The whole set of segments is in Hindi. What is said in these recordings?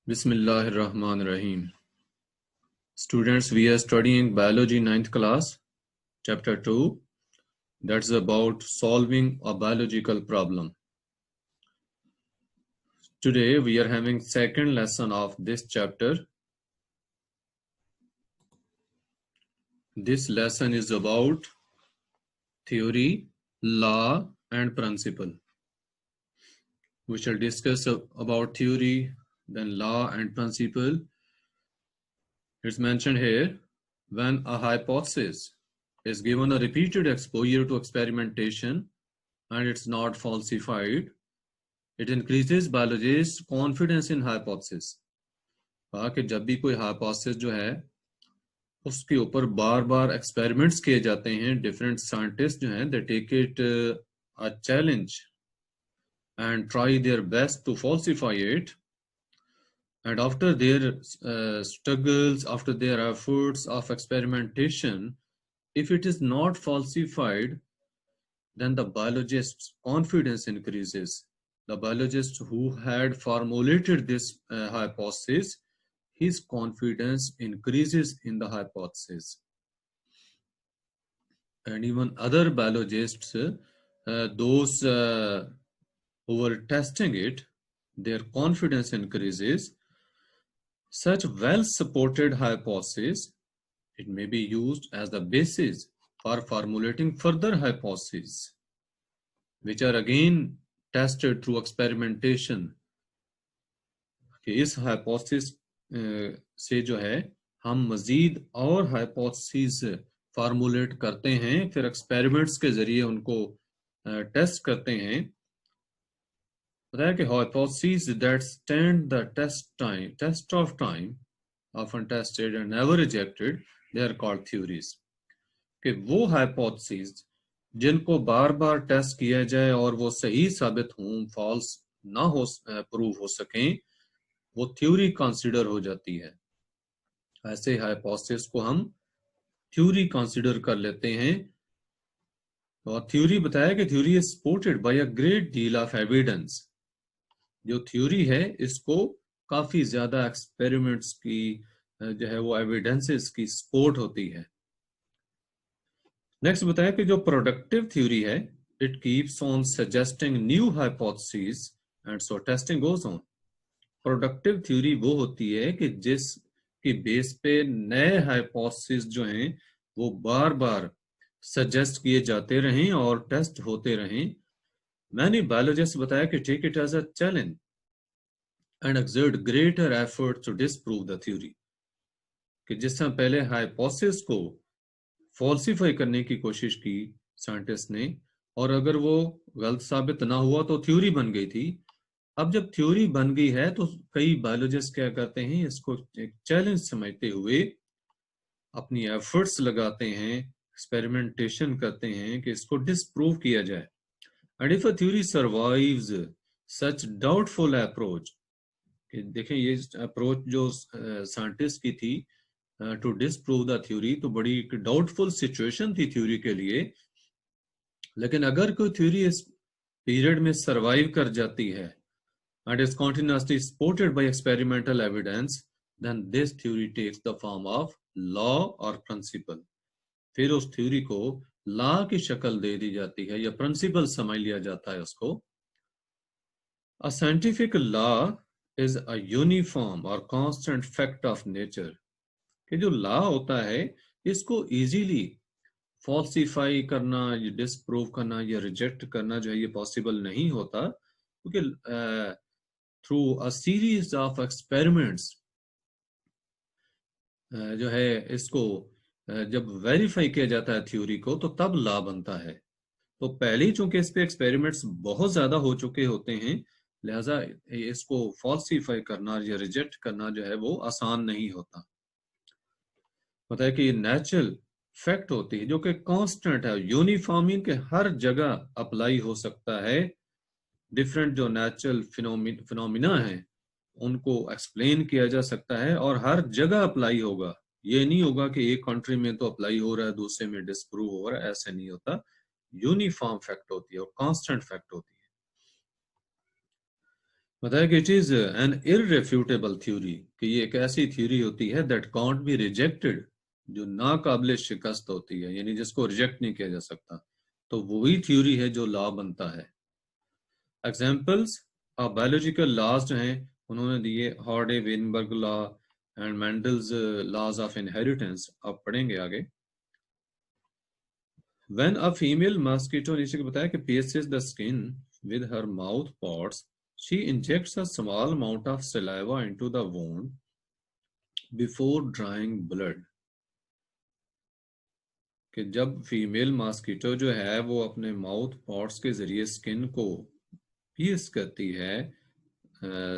Bismillahirrahmanirrahim. Students, we are studying biology 9th class, chapter 2. That's about solving a biological problem. Today we are having second lesson of this chapter. This lesson is about theory, law and principle. We shall discuss about theory, then law and principle. It's mentioned here, when a hypothesis is given a repeated exposure to experimentation and it's not falsified, it increases biologists' confidence in hypothesis. कहा कि जब भी कोई hypothesis जो है उसके ऊपर बार बार experiments किए जाते हैं, different scientists जो हैं they take it a challenge and try their best to falsify it, and after their struggles, after their efforts of experimentation, if it is not falsified, then the biologist's confidence increases. The biologist who had formulated this hypothesis, his confidence increases in the hypothesis. And even other biologists, those who were testing it, their confidence increases. Such well-supported hypothesis, it may be used as the basis for formulating further hypotheses, which are again tested through experimentation. कि इस hypothesis से जो है हम मजीद और hypotheses formulate करते हैं, फिर experiments के जरिए उनको test करते हैं. बताया कि hypotheses that stand the test of time, often tested and never rejected, they are called theories. कि वो hypotheses जिनको बार बार टेस्ट किया जाए और वो सही साबित हों, फॉल्स ना हो प्रूव हो सकें, वो थ्योरी कंसीडर हो जाती है. ऐसे हाइपोथेसिस को हम थ्योरी कंसीडर कर लेते हैं. और थ्योरी बताया कि theory is supported by a great deal of evidence. जो थ्योरी है इसको काफी ज्यादा एक्सपेरिमेंट्स की जो है वो एविडेंसेस की सपोर्ट होती है. नेक्स्ट बताया कि जो प्रोडक्टिव थ्योरी है, it keeps on suggesting new hypothesis and so testing goes on. Productive theory वो होती है कि जिसकी बेस पे नए हाइपोथेसिस जो हैं वो बार बार सजेस्ट किए जाते रहें और टेस्ट होते रहें. मैंने बायोलॉजिस्ट बताया कि take it as a challenge and exert greater effort to disprove the theory. कि जिस तरह पहले हाइपोथेसिस को फॉल्सिफाई करने की कोशिश की साइंटिस्ट ने, और अगर वो गलत साबित ना हुआ तो थ्योरी बन गई थी. अब जब थ्योरी बन गई है तो कई बायोलॉजिस्ट क्या करते हैं, इसको एक चैलेंज समझते हुए अपनी एफर्ट्स लगाते हैं, एक्सपेरिमेंटेशन करते हैं कि इसको डिसप्रूव किया जाए. And if a theory survives such doubtful approach, देखें ये अप्रोच जो साइंटिस्ट की थी टू डिसप्रूव द थ्योरी, तो बड़ी एक डाउटफुल सिचुएशन थी थ्योरी के लिए. लेकिन अगर कोई थ्योरी इस पीरियड में सर्वाइव कर जाती है and is continuously supported by experimental evidence, then this theory takes the form of law or principle. फिर उस थ्योरी को लॉ की शक्ल दे दी जाती है या प्रिंसिपल समझ लिया जाता है उसको. A scientific law is a uniform or constant fact of nature. कि जो लॉ होता है इसको इजीली फॉल्सिफाई करना, या डिसप्रूव करना या रिजेक्ट करना जो है ये पॉसिबल नहीं होता, क्योंकि through a series of experiments जो है इसको जब वेरीफाई किया जाता है थ्योरी को, तो तब लॉ बनता है. तो पहले ही चूंकि इस पे एक्सपेरिमेंट्स बहुत ज्यादा हो चुके होते हैं, लिहाजा इसको फॉल्सिफाई करना या रिजेक्ट करना जो है वो आसान नहीं होता. पता है कि ये नेचुरल फैक्ट होती है जो कि कांस्टेंट है, यूनिफॉर्म, के हर जगह अप्लाई हो सकता है. डिफरेंट जो नेचुरल फिनोमिना हैं उनको एक्सप्लेन किया जा सकता है और हर जगह अप्लाई होगा. ये नहीं होगा कि एक कंट्री में तो अप्लाई हो रहा है दूसरे में डिसप्रूव हो रहा है, ऐसे नहीं होता. यूनिफॉर्म फैक्ट होती है और कांस्टेंट फैक्ट होती है. बताया कि इट इज एन इररेफ्यूटेबल थ्योरी, कि ये एक ऐसी थ्योरी होती है दैट कांट बी रिजेक्टेड, जो ना काबिल शिकस्त होती है, यानी जिसको रिजेक्ट नहीं किया जा सकता, तो वही थ्योरी है जो लॉ बनता है। एग्जाम्पल्स ऑफ बायोलॉजिकल लॉज जो हैं उन्होंने दिए, Hardy Weinberg law and Mendel's laws of inheritance, आप पढ़ेंगे आगे। When a female mosquito, नीचे को बताया कि pierces the skin with her mouth parts, she injects a small amount of saliva into the wound before drawing blood. कि जब फीमेल मॉस्किटो जो है वो अपने माउथ पार्ट्स के जरिए स्किन को pierce करती है,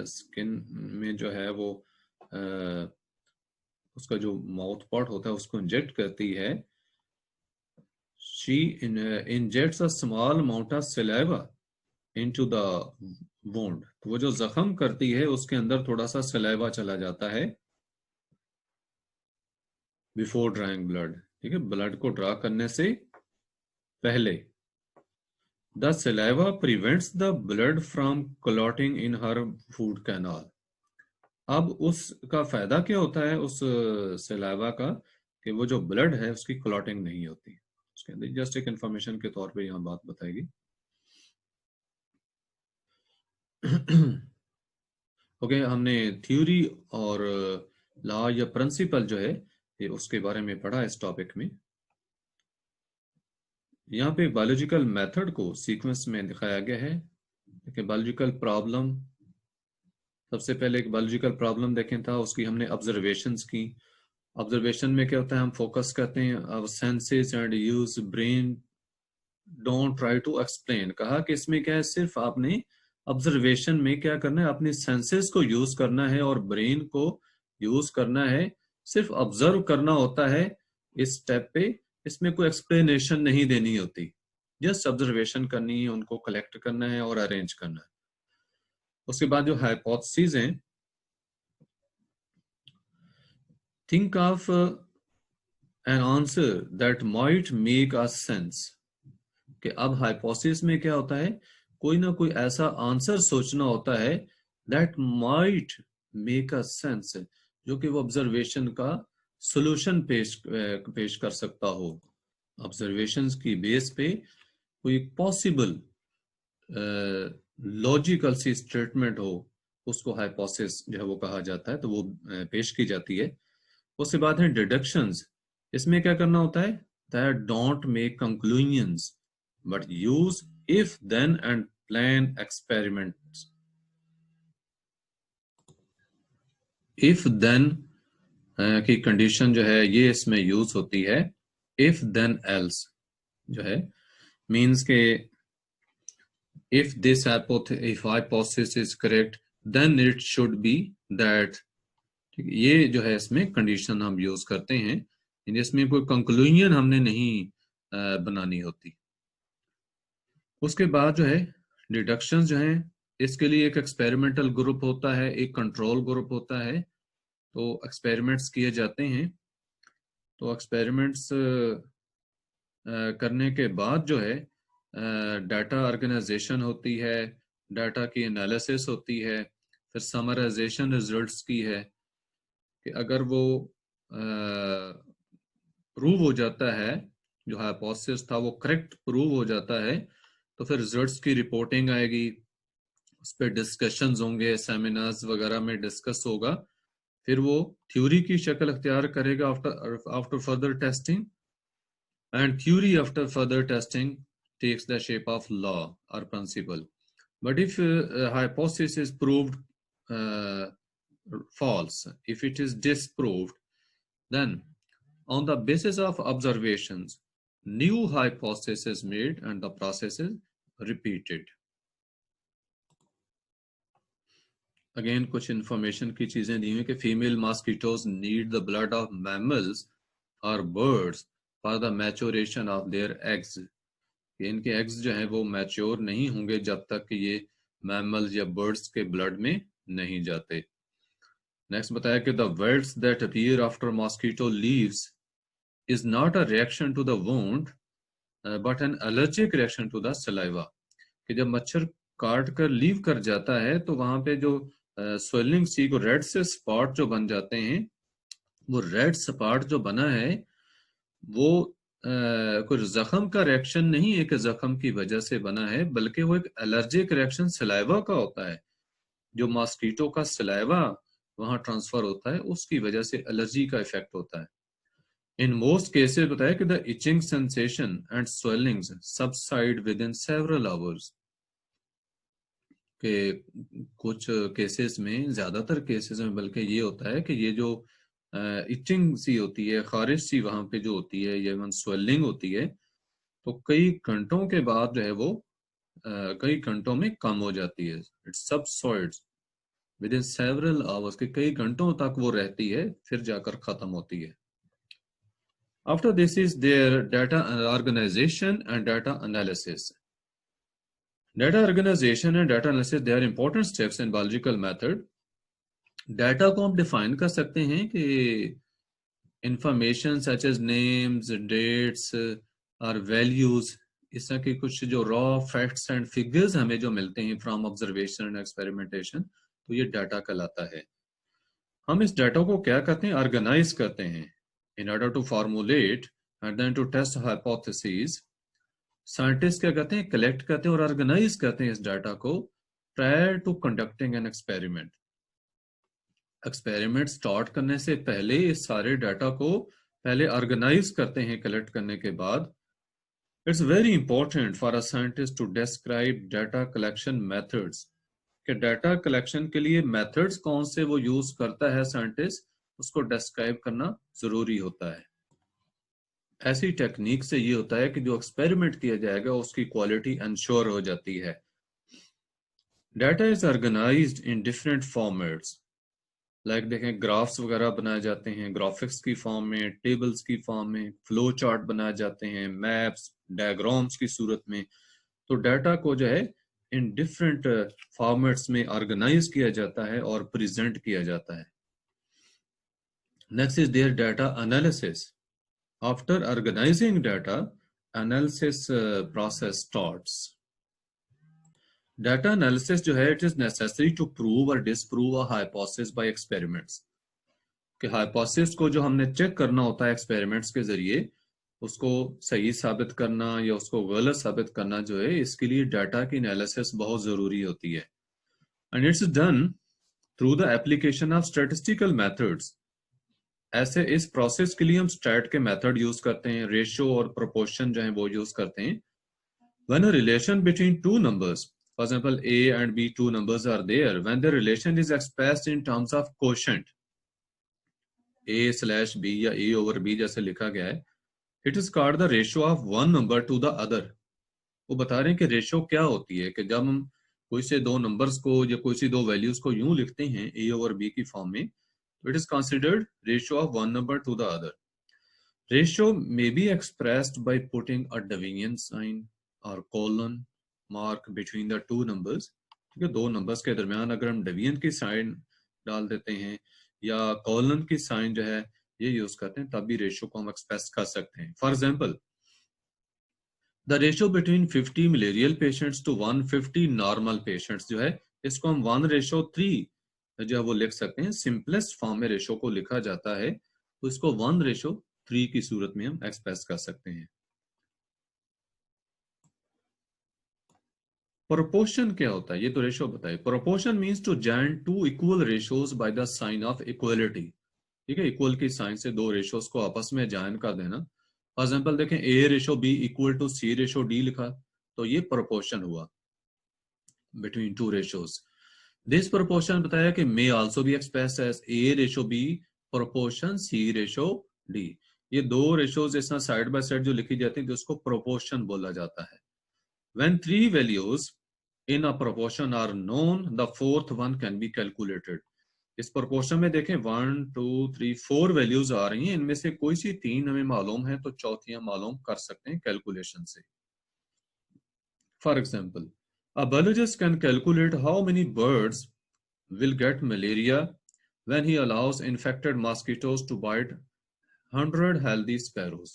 स्किन में जो है वो उसका जो माउथ पार्ट होता है उसको इंजेक्ट करती है, she injects a small amount of saliva into the wound, तो वो जो जख्म करती है उसके अंदर थोड़ा सा सलाइवा चला जाता है बिफोर ड्राइंग ब्लड, ठीक है, ब्लड को ड्रा करने से पहले। The saliva prevents the blood from clotting in her food canal. अब उसका फायदा क्या होता है उस सलाइवा का, कि वो जो ब्लड है उसकी क्लॉटिंग नहीं होती। उसके अंदर जस्ट एक इंफॉर्मेशन के तौर पे यहाँ बात बताएगी। ओके, हमने थ्योरी और लॉ या प्रिंसिपल जो है ये उसके बारे में पढ़ा इस टॉपिक में। यहाँ पे बायोलॉजिकल मेथड को सीक्वेंस में दिखाया गया है कि बायोलॉजिकल प्रॉब्लम, सबसे पहले एक बायोलॉजिकल प्रॉब्लम देखें था, उसकी हमने ऑब्जर्वेशंस की। ऑब्जर्वेशन में क्या होता है, हम फोकस करते हैं अब senses and use brain don't try to explain. कहा कि इसमें क्या है, सिर्फ आपने ऑब्जर्वेशन में क्या करना है, अपने सेंसेस को यूज करना है और ब्रेन को यूज करना है, सिर्फ ऑब्जर्व करना होता है इस स्टेप पे। इसमें कोई एक्सप्लेनेशन नहीं देनी होती, जस्ट ऑब्जर्वेशन करनी है, उनको कलेक्ट करना है और अरेंज करना है। उसके बाद जो हाइपोथेसिस हैं, think of an answer that might make a sense. कि अब हाइपोथेसिस में क्या होता है, कोई ना कोई ऐसा आंसर सोचना होता है that might make a sense, जो कि वो ऑब्जर्वेशन का सॉल्यूशन पेश कर सकता हो। ऑब्जर्वेशंस की बेस पे कोई पॉसिबल लॉजिकल सी स्टेटमेंट हो, उसको हाइपोथेसिस जो है वो कहा जाता है, तो वो पेश की जाती है। उसके बाद है डिडक्शंस। इसमें क्या करना होता है, that don't make conclusions but use if then and plan experiments. If then की कंडीशन जो है ये इसमें यूज होती है। इफ देन एल्स जो है मीन्स के if this hypothesis is correct then it should be that, ठीक है, ये जो है इसमें कंडीशन हम यूज करते हैं, इसमें कोई कंक्लूजन हमने नहीं बनानी होती। उसके बाद जो है डिडक्शंस जो है, इसके लिए एक एक्सपेरिमेंटल ग्रुप होता है, एक कंट्रोल ग्रुप होता है, तो एक्सपेरिमेंट्स किए जाते हैं। तो एक्सपेरिमेंट्स करने के बाद जो है डाटा ऑर्गेनाइजेशन होती है, डाटा की एनालिसिस होती है, फिर समराइजेशन रिजल्ट्स की है, कि अगर वो प्रूव हो जाता है, जो हाइपोथेसिस था वो करेक्ट प्रूव हो जाता है, तो फिर रिजल्ट्स की रिपोर्टिंग आएगी, उस पर डिस्कशंस होंगे, सेमिनार्स वगैरह में डिस्कस होगा, फिर वो थ्योरी की शक्ल अख्तियार करेगा after further testing, and theory after further testing takes the shape of law or principle. But if a hypothesis is proved uh, false, if it is disproved, then on the basis of observations, new hypothesis is made and the process is repeated. Again, कुछ information की चीजें दी हुई कि female mosquitoes need the blood of mammals or birds for the maturation of their eggs. कि इनके एग्स जो हैं वो मैच्योर नहीं होंगे जब तक कि ये मैमल्स या बर्ड्स के ब्लड में नहीं जाते। नेक्स्ट बताया कि the welts that appear after mosquito leaves is not a reaction to the wound but an allergic reaction to the saliva. कि जब मच्छर काट कर लीव कर जाता है तो वहां पे जो स्वेलिंग सी को रेड से स्पॉट जो बन जाते हैं, वो रेड स्पॉट जो बना है वो कोई जख्म का रिएक्शन नहीं है कि जख्म की वजह से बना है, बल्कि वो एक एलर्जिक रिएक्शन सलाइवा का होता है। जो मॉस्किटो का सलाइवा वहां ट्रांसफर होता है, उसकी वजह से एलर्जी का इफेक्ट होता है। इन मोस्ट केसेस बताया कि the itching sensation and swellings subside within several hours, के कुछ केसेस में, ज्यादातर केसेस में बल्कि ये होता है कि ये जो इचिंग सी होती है, खारिश सी वहां पे जो होती है, ये स्वेलिंग होती है, तो कई घंटों के बाद जो है वो कई घंटों में कम हो जाती है। It's subsides with in several hours, के कई घंटों तक वो रहती है, फिर जाकर खत्म होती है। After this is there data organisation and data analysis. Data organisation and data analysis they are important steps in biological method. Data को हम डिफाइन कर सकते हैं कि information such as names, dates और वैल्यूज, इस तरह के कुछ जो रॉ फैक्ट्स एंड फिगर्स हमें जो मिलते हैं फ्रॉम ऑब्जर्वेशन एंड एक्सपेरिमेंटेशन, तो ये डाटा कहलाता है। हम इस डाटा को क्या करते हैं, ऑर्गेनाइज करते हैं in order to formulate and then to test hypothesis. Scientist क्या करते हैं, कलेक्ट करते हैं और ऑर्गेनाइज करते हैं इस डाटा को prior to conducting an experiment. Experiment start करने से पहले इस सारे डाटा को पहले ऑर्गेनाइज करते हैं कलेक्ट करने के बाद। It's very important for a scientist to describe data collection methods, कि डाटा कलेक्शन के लिए मेथड्स कौन से वो यूज करता है साइंटिस्ट, उसको डिस्क्राइब करना जरूरी होता है। ऐसी टेक्निक से ये होता है कि जो एक्सपेरिमेंट किया जाएगा उसकी क्वालिटी इंश्योर हो जाती है। Data is organised in different formats, like देखें ग्राफ्स वगैरह बनाए जाते हैं ग्राफिक्स की फॉर्म में, टेबल्स की फॉर्म में, फ्लो चार्ट बनाए जाते हैं, मैप्स, डायग्राम्स की सूरत में। तो डाटा को जो है इन डिफरेंट फॉर्मेट्स में ऑर्गेनाइज किया जाता है और प्रेजेंट किया जाता है। Next is there data analysis. After organizing data, analysis process starts. Data analysis जो है, it is necessary to prove और disprove a hypothesis by experiments, कि हाइपोथेसिस को जो हमने चेक करना होता है एक्सपेरिमेंट्स के जरिए, उसको सही साबित करना या उसको गलत साबित करना जो है, इसके लिए डाटा की एनालिसिस बहुत जरूरी होती है। And it's done through the application of statistical methods. ऐसे इस प्रोसेस के लिए हम स्टैट के मेथड यूज करते हैं, रेशियो और प्रोपोर्शन जो है वो यूज करते हैं। When a relation between two numbers, for example a and b, two numbers are there, when the relation is expressed in terms of quotient, a/b या a/b जैसे लिखा गया है, it is called the ratio of one number to the other। वो बता रहे हैं कि रेशियो क्या होती है, कि जब हम कोई से दो नंबर्स को या कोई सी दो वैल्यूज को यूं लिखते हैं a/b की फॉर्म में, तो it is considered ratio of one number two the other. Ratio may be expressed by putting a division sign or colon mark between the two numbers। ठीक है, दो नंबर्स के दरमियान अगर हम डिवीजन की साइन डाल देते हैं या कॉलन की साइन जो है ये यूज करते हैं, तब भी रेशियो को हम एक्सप्रेस कर सकते हैं। For example, the ratio between 50 malarial patients to 150 normal patients जो है, इसको हम 1:3 जो है वो लिख सकते हैं। सिंपलेस्ट फॉर्म में रेशियो को लिखा जाता है, तो इसको 1:3 की सूरत में हम एक्सप्रेस कर सकते हैं। प्रोपोर्शन क्या होता है, ये तो रेशियो बताइए। Proportion means to join two equal ratios by the sign of equality. ठीक है, इक्वल की साइन से दो रेशियोज को आपस में जॉइन कर देना। फॉर एग्जांपल देखें, a/b इक्वल टू c/d लिखा, तो ये प्रोपोर्शन हुआ between two ratios. This proportion बताया कि may also be express as a/b proportion c/d। ये दो रेशियोज इस तरह साइड बाय साइड जो लिखी जाती है, तो उसको प्रोपोर्शन बोला जाता है। When three values in a proportion are known, the fourth one can be calculated। इस प्रोपोर्शन में देखें 1 2 3 4 वैल्यूज आ रही हैं, इनमें से कोई सी तीन हमें मालूम है तो चौथी हम मालूम कर सकते हैं कैलकुलेशन से। For example, a biologist can calculate how many birds will get malaria when he allows infected mosquitoes to bite 100 healthy sparrows।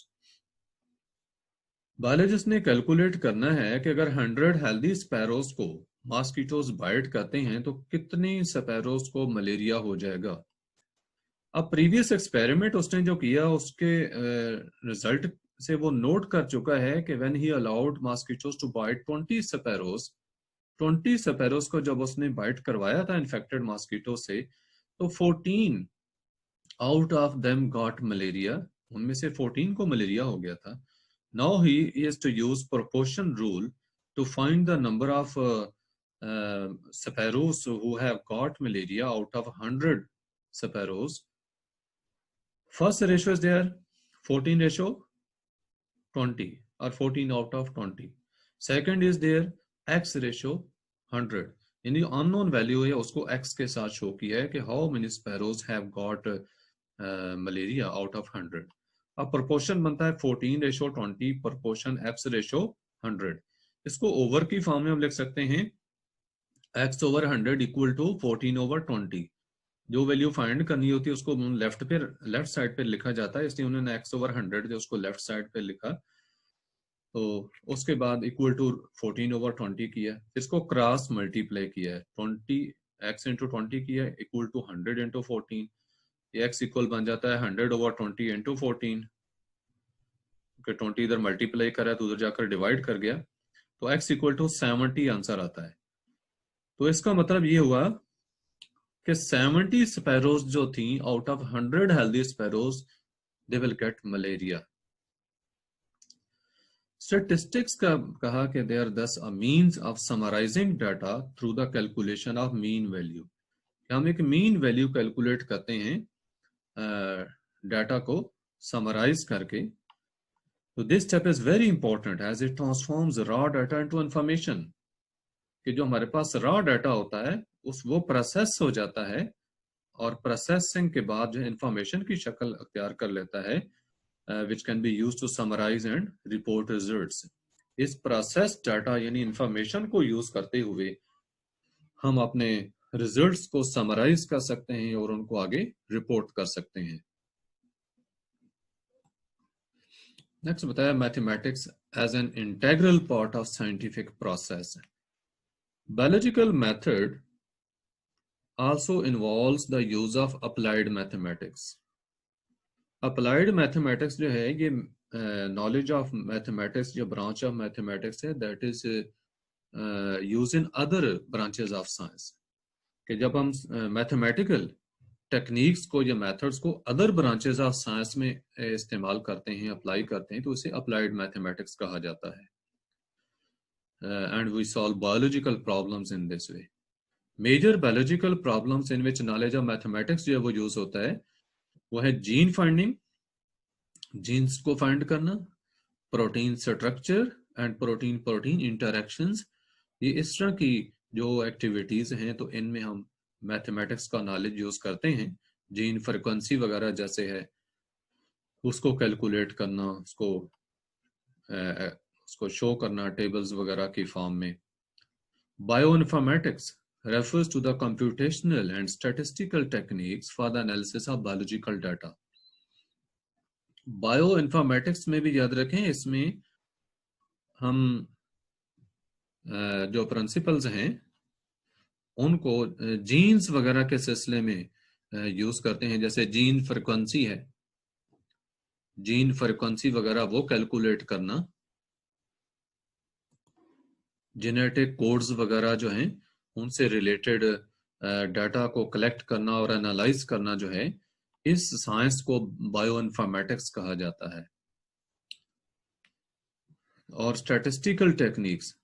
Biologist ने कैलकुलेट करना है कि अगर 100 हेल्दी स्पैरोज को मॉस्किटोज बाइट करते हैं तो कितने स्पैरोज को मलेरिया हो जाएगा। अब प्रीवियस एक्सपेरिमेंट उसने जो किया उसके रिजल्ट से वो नोट कर चुका है कि when he allowed mosquitoes to bite 20 sparrows को जब उसने बाइट करवाया था इन्फेक्टेड मॉस्किटो से, तो 14 out of them got malaria, उनमें से 14 को मलेरिया हो गया था। Now he is to use proportion rule to find the number of sparrows who have got malaria out of 100 sparrows. First ratio is there 14 ratio 20 or 14 out of 20. Second is there x ratio 100, यानी अननोन वैल्यू है उसको x के साथ शो किया है कि how many sparrows have got malaria out of 100। अब प्रोपोर्शन बनता है 14:20, प्रोपोर्शन x रेशो 100। इसको ओवर की फॉर्म में हम लिख सकते हैं x/100 इक्वल टू 14/20। जो वैल्यू फाइंड करनी होती है उसको लेफ्ट साइड पे लिखा जाता है, इसलिए उन्होंने x/100 जो उसको लेफ्ट साइड पे लिखा। तो उसके बाद इक्वल टू 14/20 किया, इसको क्रॉस मल्टीप्लाई किया है, 20x/20 किया इक्वल टू 100/14। x इक्वल बन जाता है 100/20 × 14। 20 इधर मल्टीप्लाई करा तो उधर जाकर डिवाइड कर गया, तो x इक्वल टू 70 आंसर आता है। तो इसका मतलब ये हुआ कि 70 स्पैरोज जो थी out of 100 healthy sparrows they will get malaria. Statistics का कहा कि they are thus a means of summarising data through the calculation of mean value. हम एक मीन वैल्यू कैलकुलेट करते हैं डाटा को समराइज करके। तो this step is very important as it transforms raw data into information, कि जो हमारे पास रॉ डाटा होता है वो प्रोसेस हो जाता है और प्रोसेसिंग के बाद जो इंफॉर्मेशन की शक्ल अख्तियार कर लेता है, which can be used to summarize and report results। इस प्रोसेस डाटा यानी इंफॉर्मेशन को यूज करते हुए हम अपने रिजल्ट्स को समराइज कर सकते हैं और उनको आगे रिपोर्ट कर सकते हैं। नेक्स्ट बताया mathematics as an integral part of scientific process. Biological method also involves the use of applied mathematics। Applied mathematics जो है ये नॉलेज ऑफ मैथमेटिक्स, जो ब्रांच ऑफ मैथमेटिक्स है that is use in other branches of science, कि जब हम मैथमेटिकल टेक्निक्स को या मेथड्स को अदर ब्रांचेस ऑफ साइंस में इस्तेमाल करते हैं, अप्लाई करते हैं, तो इसे अप्लाइड मैथमेटिक्स कहा जाता है। And we solve biological problems in this way. Major biological problems in which knowledge of mathematics जो है वो यूज होता है वो है जीन फाइंडिंग, जीन्स को फाइंड करना, protein structure and protein protein interactions. ये इस तरह की जो एक्टिविटीज हैं तो इनमें हम मैथमेटिक्स का नॉलेज यूज करते हैं। जीन फ्रीक्वेंसी वगैरह जैसे है उसको कैलकुलेट करना, उसको शो करना टेबल्स वगैरह की फॉर्म में। Bioinformatics refers to the computational and statistical techniques for the analysis of biological data। Bioinformatics में भी याद रखें, इसमें हम जो प्रिंसिपल्स हैं उनको जीन्स वगैरह के सिलसिले में यूज करते हैं। जैसे जीन फ्रीक्वेंसी है, जीन फ्रीक्वेंसी वगैरह वो कैलकुलेट करना, जेनेटिक कोड्स वगैरह जो हैं उनसे रिलेटेड डाटा को कलेक्ट करना और एनालाइज करना जो है, इस साइंस को बायोइन्फॉर्मेटिक्स कहा जाता है। और स्टैटिस्टिकल टेक्निक्स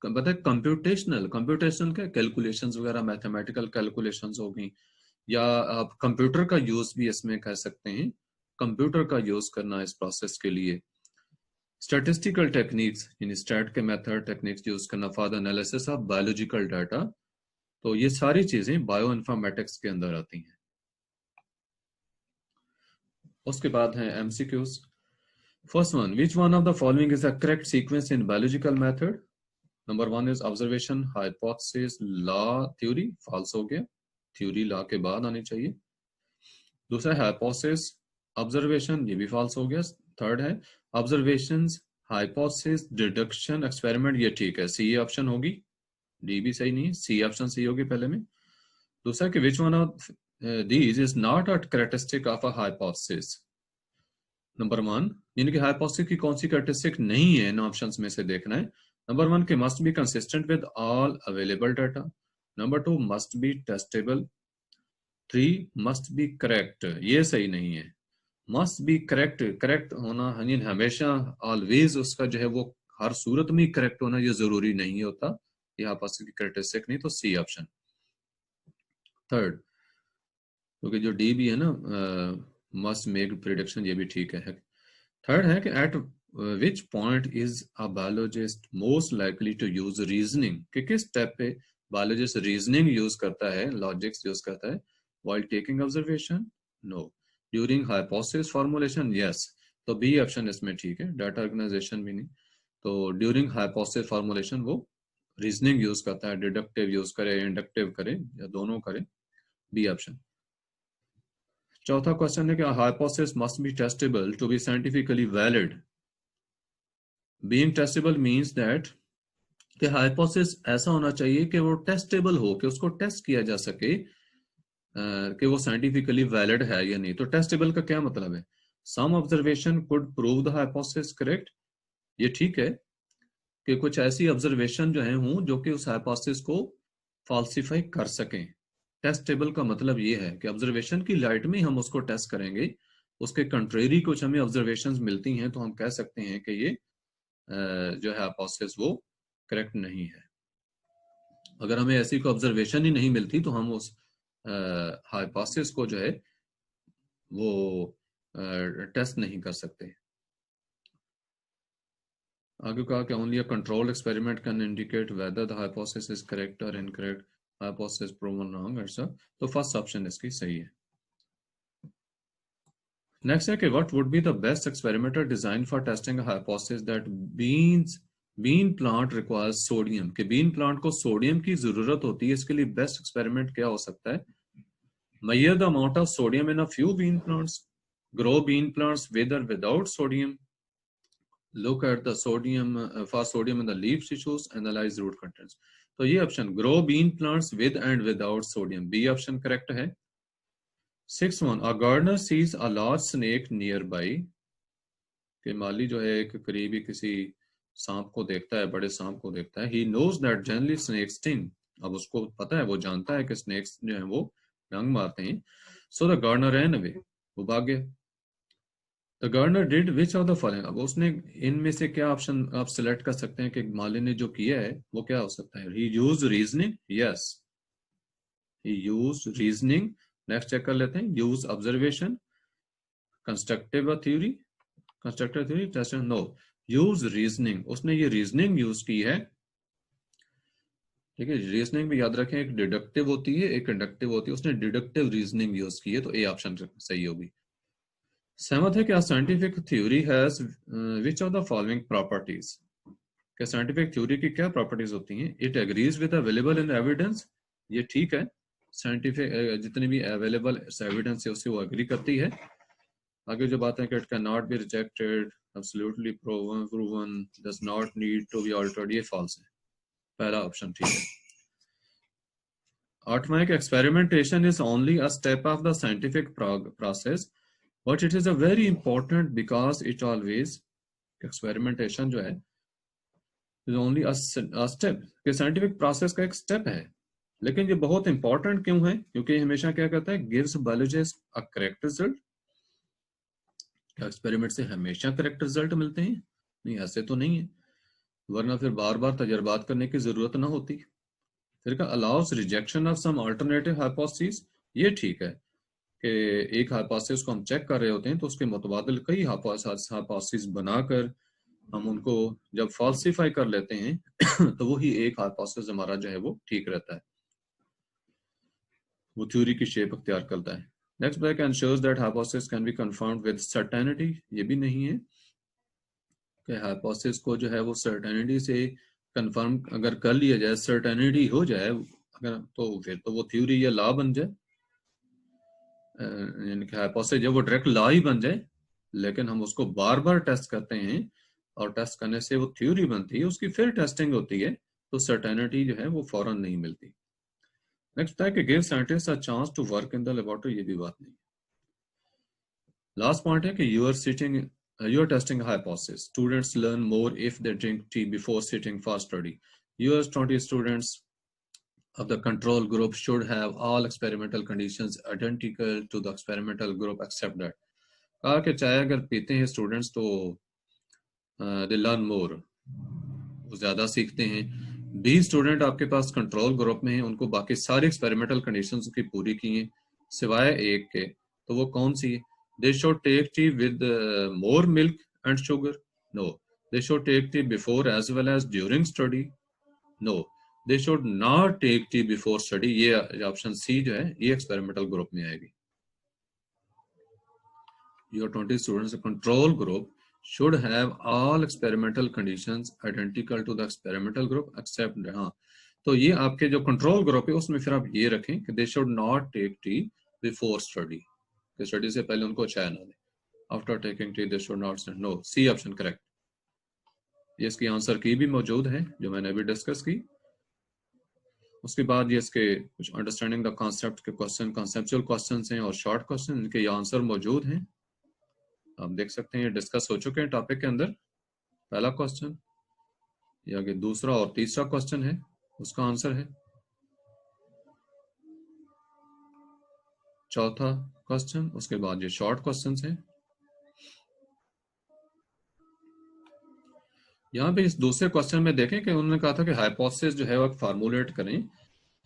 पता है, कंप्यूटेशनल क्या कैलकुलेशंस वगैरह, मैथमेटिकल कैलकुलेशंस हो गई, या आप कंप्यूटर का यूज भी इसमें कह सकते हैं, कंप्यूटर का यूज करना इस प्रोसेस के लिए। स्टैटिस्टिकल टेक्निक्स यानी स्टैट के मेथड टेक्निक्स यूज करना for the analysis of biological data. तो ये सारी चीजें बायोइन्फॉर्मेटिक्स के अंदर आती हैं। उसके बाद है MCQs. First one, which one of the following is the correct sequence in biological method? Number 1 is observation, hypothesis, law, theory. False हो गया, थ्योरी लॉ के बाद आनी चाहिए। दूसरा है हाइपोथेसिस, ऑब्जर्वेशन, ये भी फॉल्स हो गया। थर्ड है ऑब्जर्वेशंस, हाइपोथेसिस, डिडक्शन, एक्सपेरिमेंट, ये ठीक है, सी ऑप्शन होगी। डी भी सही नहीं है, सी ऑप्शन सही होगी पहले में। दूसरा कि विच one of these is not a characteristic of a hypothesis. Number 1, यानी कि हाइपोथेसिस की कौन सी कैरेक्टरिस्टिक नहीं है, इन ऑप्शंस में से देखना है। नंबर 1 के must be consistent with all available data. Number 2 must be testable. 3 must be correct, ये सही नहीं है। मस्ट बी करेक्ट, करेक्ट होना यानी हमेशा ऑलवेज उसका जो है वो हर सूरत में करेक्ट होना ये जरूरी नहीं होता, ये हाइपोथेसिस की कैरेक्टरिस्टिक नहीं, तो सी ऑप्शन। थर्ड, क्योंकि जो डी भी है ना, मस्ट मेक प्रिडिक्शन, ये भी ठीक है। थर्ड है कि at which point is a biologist most likely to use reasoning, कि किस स्टेप पे बायोलॉजिस्ट रीजनिंग यूज करता है, लॉजिक्स यूज करता है। While taking observation, no. During hypothesis formulation, yes. तो बी ऑप्शन इसमें ठीक है, डाटा ऑर्गेनाइजेशन भी नहीं। तो ड्यूरिंग हाइपोथेसिस फॉर्मुलेशन वो रीजनिंग यूज करता है, डिडक्टिव यूज करे, इंडक्टिव करे, या दोनों करे, बी ऑप्शन। चौथा क्वेश्चन है कि hypothesis must be testable to be scientifically valid. Being testable means that कि हाइपोथेसिस ऐसा होना चाहिए कि वो टेस्टेबल हो, कि उसको टेस्ट किया जा सके कि वो साइंटिफिकली वैलिड है या नहीं। तो टेस्टेबल का क्या मतलब है? Some observation could prove the hypothesis correct, ये ठीक है कि कुछ ऐसी ऑब्जर्वेशन जो है हों जो कि उस हाइपोथेसिस को फॉल्सिफाई कर सकें। टेस्टेबल का मतलब ये है कि ऑब्जर्वेशन की लाइट में हम उसको टेस्ट करेंगे, उसके कंट्रेरी कुछ हमें ऑब्जर्वेशंस मिलती हैं तो हम कह सकते हैं कि ये जो है हाइपोथेसिस वो करेक्ट नहीं है। अगर हमें ऐसी कोई ऑब्जर्वेशन ही नहीं मिलती तो हम उस हाइपोथेसिस को जो है वो टेस्ट नहीं कर सकते। आगे कहा कि only a controlled experiment can indicate whether the hypothesis is correct और इनकरेक्ट, हाइपोथेसिस प्रूवन रॉन्ग, ऐसा। तो फर्स्ट ऑप्शन इसकी सही है। नेक्स्ट है कि what would be the best experimental design for testing a hypothesis that bean plant requires sodium, कि बीन प्लांट को सोडियम की जरूरत होती है, इसके लिए बेस्ट एक्सपेरिमेंट क्या हो सकता है? Measure the amount of sodium in a few bean plants. Grow bean plants with or without sodium. Look at the sodium for sodium in the leaf tissues. Analyze root contents. तो ये option grow bean plants with and without sodium, B option correct है। 6th one, a gardener sees a large snake nearby. कि माली जो है एक करीबी किसी सांप को देखता है, बड़े सांप को देखता है। He knows that generally snakes sting. अब उसको पता है, वो जानता है कि स्नेक्स जो है वो डंग मारते हैं। So the gardener ran away. वो भाग गया। The gardener did which of the following? अब उसने इनमें से क्या ऑप्शन आप सिलेक्ट कर सकते हैं कि माली ने जो किया है वो क्या हो सकता है? He used reasoning, yes. He used reasoning. Next check कर लेते हैं। Use observation, constructive theory, constructive theory, test, no. Use reasoning. उसने ये reasoning यूज की है। ठीक है, रीजनिंग भी याद रखें, एक डिडक्टिव होती है, एक इंडक्टिव होती है। उसने डिडक्टिव रीजनिंग यूज की है, तो ए ऑप्शन सही होगी। 7th है कि scientific theory has which of the following properties, कि साइंटिफिक थ्योरी की क्या प्रॉपर्टीज होती हैं? It agrees with available in evidence, ये ठीक है। साइंटिफिक जितनी भी अवेलेबल एविडेंस है उससे वो एग्री करती है। आगे जो बात है कि it can not be rejected, absolutely proven, does not need to be altered, ये फॉल्स है। पहला ऑप्शन ठीक है। 8वां है कि experimentation is only a step of the scientific process but it is a very important because it always, experimentation जो है इज ओनली अ स्टेप, कि साइंटिफिक प्रोसेस का एक स्टेप है, लेकिन ये बहुत इंपॉर्टेंट क्यों है? क्योंकि ये हमेशा क्या कहता है? Gives biologist a correct result. क्या एक्सपेरिमेंट से हमेशा करेक्ट रिजल्ट मिलते हैं? नहीं, ऐसे तो नहीं है, वरना फिर बार बार तजर्बात करने की जरूरत ना होती। फिर का allows rejection of some alternative hypothesis, ये ठीक है कि एक हाइपोथेसिस को हम चेक कर रहे होते हैं तो उसके मुतबादिल कई हाइपोथेसिस बनाकर हम उनको जब फॉल्सिफाई कर लेते हैं तो वही एक हाइपोथेसिस हमारा जो है वो ठीक रहता है, वो थ्योरी की शेप अख्तियार करता है। Next break ensures that hypothesis can be confirmed with certainty, ये भी नहीं है कि हाइपोथेसिस को जो है वो सर्टेनिटी से कंफर्म अगर कर लिया जाए, सर्टेनिटी हो जाए अगर, तो फिर तो वो थ्योरी या लॉ बन जाए, यानी कि हाइपोथेसिस जब वो डायरेक्ट लॉ ही बन जाए, लेकिन हम उसको बार बार टेस्ट करते हैं और टेस्ट करने से वो थ्योरी बनती है, उसकी फिर टेस्टिंग होती है, तो सर्टेनिटी जो है वो फौरन नहीं मिलती। नेक्स्ट है कि give scientist a chance to work in the laboratory, ये भी बात नहीं। लास्ट पॉइंट है कि you are testing a hypothesis. Students learn more if they drink tea before sitting for study. Yours 20 students of the control group should have all experimental conditions identical to the experimental group except that. कहा कि चाय अगर पीते हैं स्टूडेंट्स तो they learn more, वो ज़्यादा सीखते हैं। 20 स्टूडेंट आपके पास कंट्रोल ग्रुप में हैं, उनको बाकी सारी एक्सपेरिमेंटल कंडीशंस की पूरी की हैं सिवाय एक के, तो वो कौन सी है? They should take tea with more milk and sugar, no. They should take tea before as well as during study, no. They should not take tea before study, ये ऑप्शन सी जो है ये एक्सपेरिमेंटल ग्रुप में आएगी। Your 20 students control group should have all experimental conditions identical to the experimental group except, हाँ, तो ये आपके जो कंट्रोल ग्रुप है उसमें फिर आप ये रखें कि they should not take tea before study, कि स्टडी से पहले उनको चाय ना दें। After taking tea they should not, no, C option correct. ये इसकी आंसर की भी मौजूद है जो मैंने अभी डिस्कस की। उसके बाद ये इसके कुछ अंडरस्टैंडिंग द कॉन्सेप्ट के क्वेश्चन, कॉन्सेप्चुअल क्वेश्चन हैं और शॉर्ट क्वेश्चन, इनके ये आंसर मौजूद हैं, आप देख सकते हैं, डिस्कस हो चुके हैं टॉपिक के अंदर। पहला क्वेश्चन, ये आगे दूसरा और तीसरा क्वेश्चन है, उसका आंसर है। चौथा क्वेश्चन, उसके बाद ये शॉर्ट क्वेश्चंस हैं। यहाँ पे इस दूसरे क्वेश्चन में देखें कि उन्होंने कहा था कि हाइपोथेसिस जो है वो फार्मूलेट करें।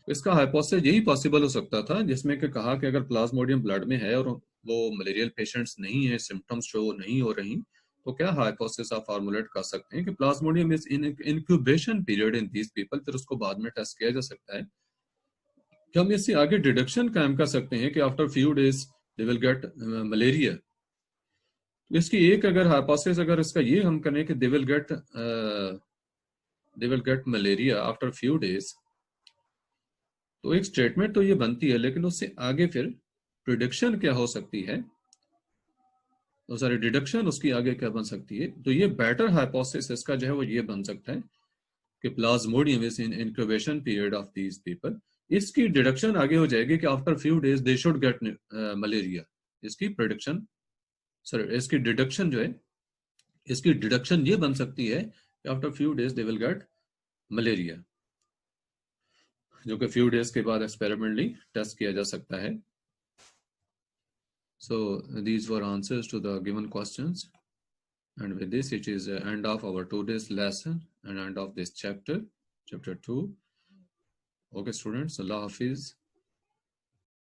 इसका हाइपोथेसिस यही पॉसिबल हो सकता था जिसमें कि कहा कि अगर प्लाज्मोडियम ब्लड में है और वो मलेरियल पेशेंट्स नहीं है, सिम्टम्स शो नहीं हो रही, तो क्या हाइपोथेसिस आप फार्मूलेट कर सकते हैं कि Plasmodium is in incubation period in these people, फिर उसको बाद में टेस्ट किया जा सकता है। क्या हम इससे आगे डिडक्शन कायम कर सकते हैं कि after few days they will get malaria. इसकी एक अगर हाइपोथेसिस अगर इसका ये हम करें कि दे will get malaria after few days, तो एक स्टेटमेंट तो ये बनती है, लेकिन उससे आगे फिर प्रिडिक्शन क्या हो सकती है, तो सारी डिडक्शन उसकी आगे क्या बन सकती है। तो ये बेटर हाइपोथेसिस इसका जो है वो ये बन सकता है कि Plasmodium is in incubation period of these people. इसकी डिडक्शन आगे हो जाएगी कि after few days they should get malaria. इसकी प्रिडिक्शन, सॉरी, इसकी डिडक्शन जो है, इसकी डिडक्शन ये बन सकती है कि after few days they will get malaria, जो कि फ्यू डेज के बाद एक्सपेरिमेंटली टेस्ट किया जा सकता है। So these were answers to the given questions, and with this it is the end of our today's lesson and end of this chapter 2. Okay students, Allah Hafiz.